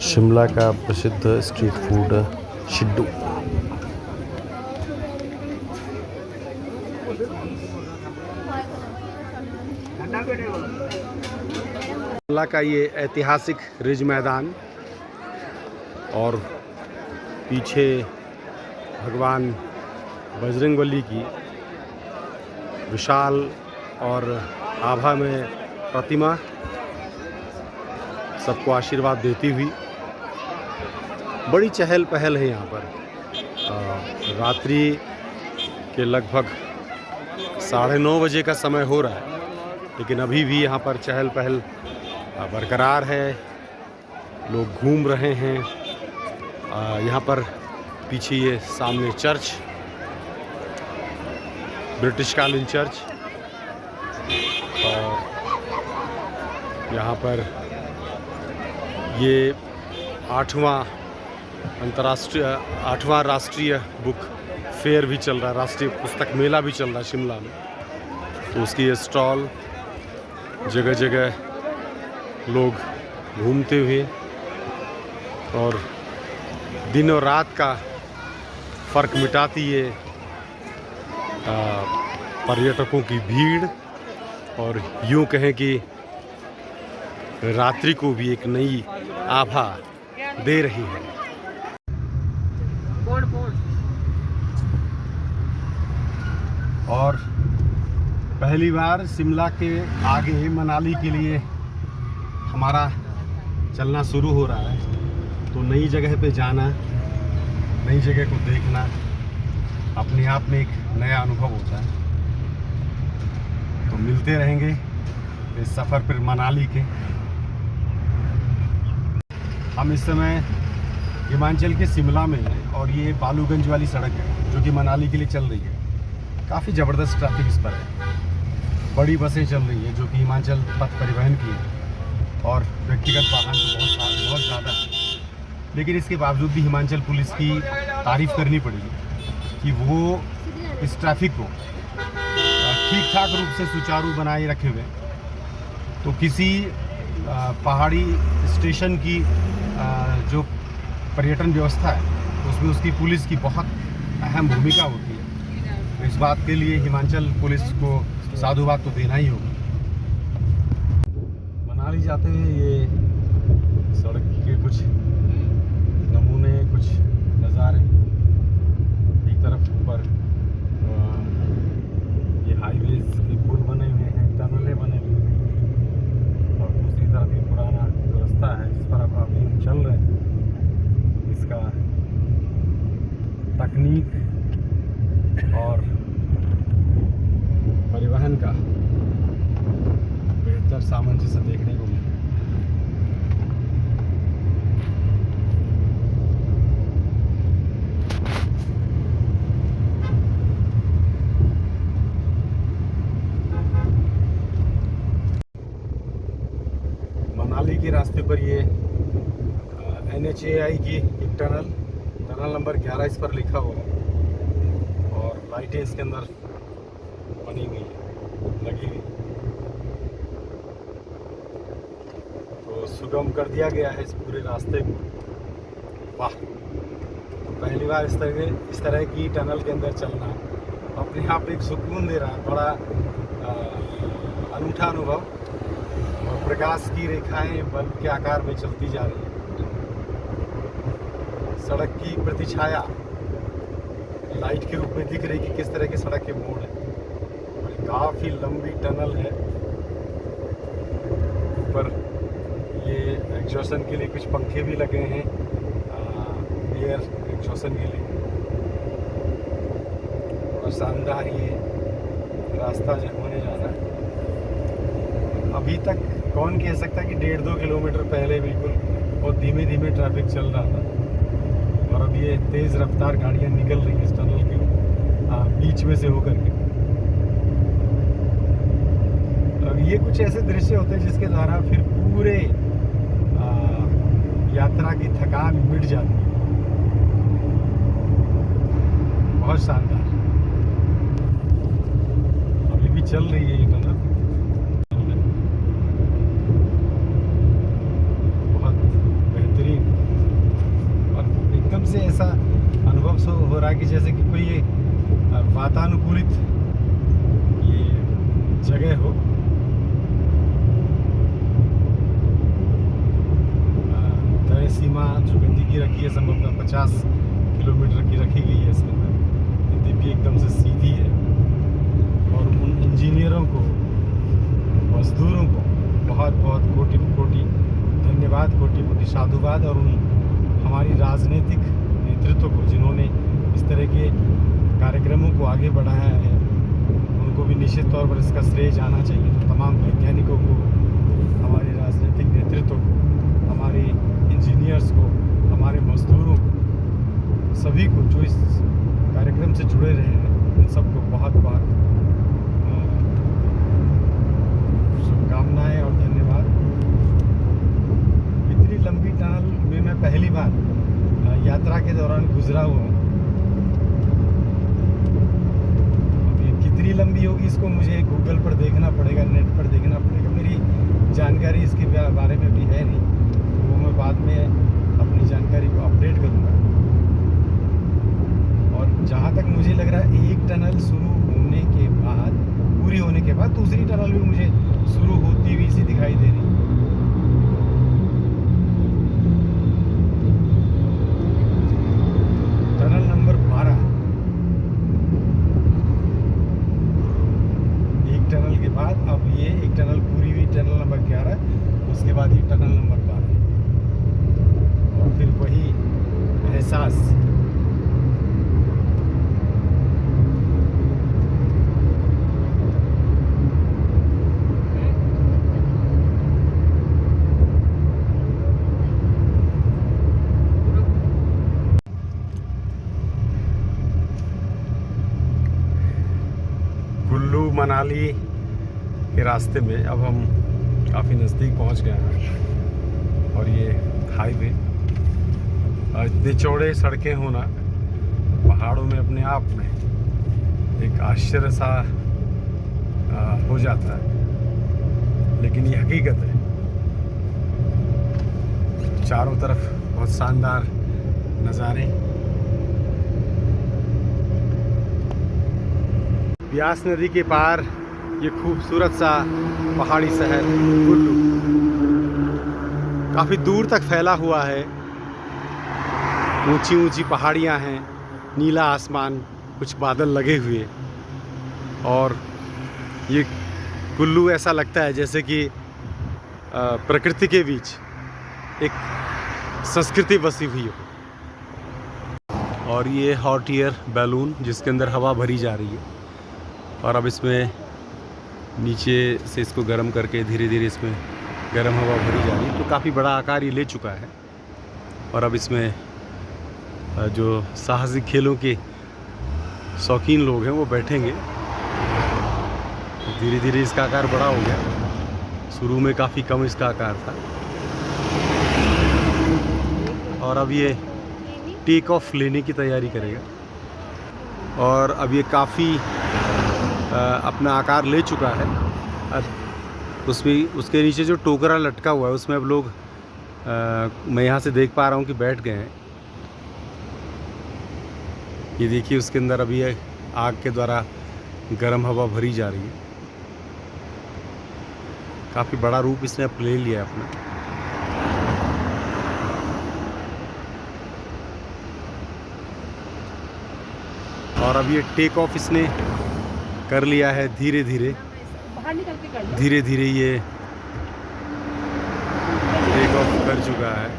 शिमला का प्रसिद्ध street food शिड्डू। Shimla का ये ऐतिहासिक रिज मैदान और पीछे भगवान बजरंगबली की विशाल और आभा में प्रतिमा सबको आशीर्वाद देती हुई। बड़ी चहल पहल है यहाँ पर। रात्रि के लगभग 9:30 बजे का समय हो रहा है, लेकिन अभी भी यहाँ पर चहल पहल बरकरार है। लोग घूम रहे हैं। यहाँ पर पीछे ये सामने चर्च, ब्रिटिश कालीन चर्च, और यहाँ पर ये 8वां राष्ट्रीय बुक फेयर भी चल रहा है, राष्ट्रीय पुस्तक मेला भी चल रहा है शिमला में। तो उसकी ये स्टॉल, जगह जगह लोग घूमते हुए, और दिन और रात का फ़र्क मिटाती है पर्यटकों की भीड़, और यूँ कहें कि रात्रि को भी एक नई आभा दे रही है। और पहली बार शिमला के आगे मनाली के लिए हमारा चलना शुरू हो रहा है। तो नई जगह पे जाना, नई जगह को देखना अपने आप में एक नया अनुभव होता है। तो मिलते रहेंगे इस सफ़र पर मनाली के। हम इस समय हिमाचल के शिमला में हैं, और ये बालूगंज वाली सड़क है जो कि मनाली के लिए चल रही है। काफ़ी ज़बरदस्त ट्रैफिक इस पर है। बड़ी बसें चल रही है जो कि हिमाचल पथ परिवहन की है, और व्यक्तिगत वाहन तो बहुत ज़्यादा है। लेकिन इसके बावजूद भी हिमाचल पुलिस की तारीफ़ करनी पड़ेगी कि वो इस ट्रैफिक को ठीक ठाक रूप से सुचारू बनाए रखे हुए। तो किसी पहाड़ी स्टेशन की जो पर्यटन व्यवस्था है उसमें उसकी पुलिस की बहुत अहम भूमिका होती है। तो इस बात के लिए हिमाचल पुलिस को साधुवाद तो देना ही होगा। मनाली जाते हैं ये सड़क के कुछ नमूने, कुछ नज़ारे। एक तरफ ऊपर ये हाईवेज के पुल बने हुए हैं, टनलें बने हुए हैं, और दूसरी तरफ ये पुराना जो रास्ता है जिस पर अब अभी हम चल रहे हैं, इसका तकनीक और परिवहन का बेहतर सामंजस्य देखने को मिला। मनाली के रास्ते पर ये NHAI की एक टनल नंबर 11 इस पर लिखा हुआ है, और लाइटें इसके अंदर बनी हुई है, लगी हुई। तो सुगम कर दिया गया है इस पूरे रास्ते को। वाह! पहली बार इस तरह की टनल के अंदर चलना अपने आप एक सुकून दे रहा है। बड़ा अनूठा अनुभव। और प्रकाश की रेखाएं बल्ब के आकार में चलती जा रही हैं। सड़क की प्रतिछाया लाइट के रूप में दिख रही कि किस तरह की सड़क के मोड़ है। काफ़ी लंबी टनल है। ऊपर ये एग्जॉशन के लिए कुछ पंखे भी लगे हैं, एयर एग्जॉशन के लिए। और शानदार ये रास्ता जो होने जा रहा है। अभी तक कौन कह सकता कि 1.5-2 किलोमीटर पहले बिल्कुल बहुत धीमे धीमे ट्रैफिक चल रहा था, और अब ये तेज़ रफ्तार गाड़ियाँ निकल रही हैं इस टनल के बीच में से होकर के। अब ये कुछ ऐसे दृश्य होते हैं जिसके द्वारा फिर पूरे यात्रा की थकान मिट जाती है। बहुत शानदार। अभी भी चल रही है ये टनल। बहुत रहा है कि जैसे कि कोई ये वातानुकूलित ये जगह हो। तय सीमा जो गंदगी रखी है संभवतः 50 किलोमीटर की रखी गई है इसके अंदर। नदी भी एकदम से सीधी है और उन इंजीनियरों को, मजदूरों को बहुत बहुत कोटि कोटि धन्यवाद, कोटि कोटि साधुवाद। और उन हमारी राजनीतिक नेतृत्व को जिन्होंने इस तरह के कार्यक्रमों को आगे बढ़ाया है, उनको भी निश्चित तौर पर इसका श्रेय जाना चाहिए। तो तमाम वैज्ञानिकों को, हमारे राजनीतिक नेतृत्व को, हमारे इंजीनियर्स को, हमारे मजदूरों को, सभी को जो इस कार्यक्रम से जुड़े रहे हैं, उन सबको बहुत बहुत शुभकामनाएं और धन्यवाद। इतनी लंबी टनल में मैं पहली बार यात्रा के दौरान गुजरा हुआ हूँ। अब ये कितनी लंबी होगी इसको मुझे गूगल पर देखना पड़ेगा, नेट पर देखना पड़ेगा। मेरी जानकारी इसके बारे में भी है नहीं, तो वो मैं बाद में अपनी जानकारी को अपडेट करूँगा। और जहाँ तक मुझे लग रहा है एक टनल शुरू होने के बाद, पूरी होने के बाद दूसरी टनल भी मुझे शुरू होती हुई सी दिखाई दे रही है। टनल नंबर 12, एक टनल के बाद अब ये एक टनल पूरी हुई, टनल नंबर 11, उसके बाद ये टनल नंबर 12 और फिर वही एहसास। कुल्लू मनाली के रास्ते में अब हम काफ़ी नज़दीक पहुंच गए हैं। और ये हाईवे, इतने चौड़े सड़कें होना पहाड़ों में अपने आप में एक आश्चर्य सा हो जाता है, लेकिन ये हकीकत है। चारों तरफ बहुत शानदार नज़ारे। ब्यास नदी के पार ये खूबसूरत सा पहाड़ी शहर कुल्लू काफ़ी दूर तक फैला हुआ है। ऊंची ऊंची पहाड़ियां हैं, नीला आसमान, कुछ बादल लगे हुए, और ये कुल्लू ऐसा लगता है जैसे कि प्रकृति के बीच एक संस्कृति बसी हुई हो। और ये हॉट एयर बैलून जिसके अंदर हवा भरी जा रही है, और अब इसमें नीचे से इसको गर्म करके धीरे धीरे इसमें गर्म हवा भरी जा रही है। तो काफ़ी बड़ा आकार ये ले चुका है। और अब इसमें जो साहसिक खेलों के शौकीन लोग हैं वो बैठेंगे। धीरे धीरे इसका आकार बड़ा हो गया, शुरू में काफ़ी कम इसका आकार था। और अब ये टेक ऑफ लेने की तैयारी करेगा, और अब ये काफ़ी अपना आकार ले चुका है। उसमें उसके नीचे जो टोकरा लटका हुआ है उसमें अब लोग मैं यहाँ से देख पा रहा हूँ कि बैठ गए हैं। ये देखिए उसके अंदर अभी आग के द्वारा गर्म हवा भरी जा रही है। काफ़ी बड़ा रूप इसने अब ले लिया है अपना। और अब ये टेक ऑफ इसने कर लिया है। धीरे धीरे धीरे धीरे ये टेक ऑफ कर चुका है।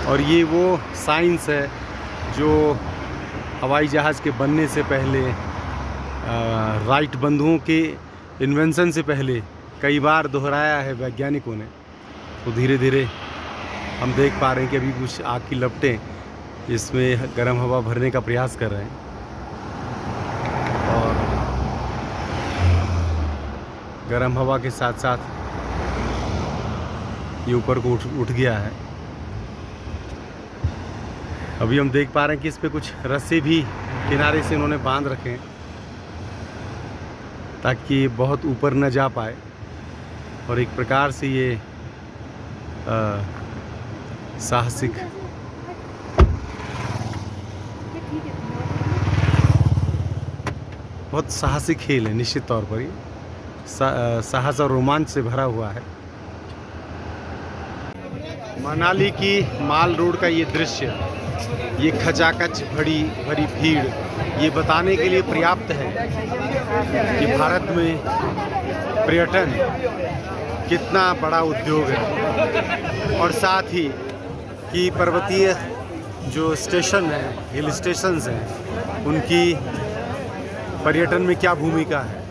और ये वो साइंस है जो हवाई जहाज़ के बनने से पहले, राइट बंधुओं के इन्वेंशन से पहले कई बार दोहराया है वैज्ञानिकों ने। तो धीरे धीरे हम देख पा रहे हैं कि अभी कुछ आग की लपटें इसमें गर्म हवा भरने का प्रयास कर रहे हैं। और गर्म हवा के साथ साथ ये ऊपर को उठ गया है। अभी हम देख पा रहे हैं कि इस पे कुछ रस्से भी किनारे से इन्होंने बांध रखे हैं ताकि ये बहुत ऊपर न जा पाए। और एक प्रकार से ये साहसिक बहुत साहसिक खेल है निश्चित तौर पर। ये साहस और रोमांच से भरा हुआ है। मनाली की माल रोड का ये दृश्य, ये खचाखच भरी भीड़, ये बताने के लिए पर्याप्त है कि भारत में पर्यटन कितना बड़ा उद्योग है, और साथ ही कि पर्वतीय जो स्टेशन हैं, हिल स्टेशंस हैं, उनकी पर्यटन में क्या भूमिका है।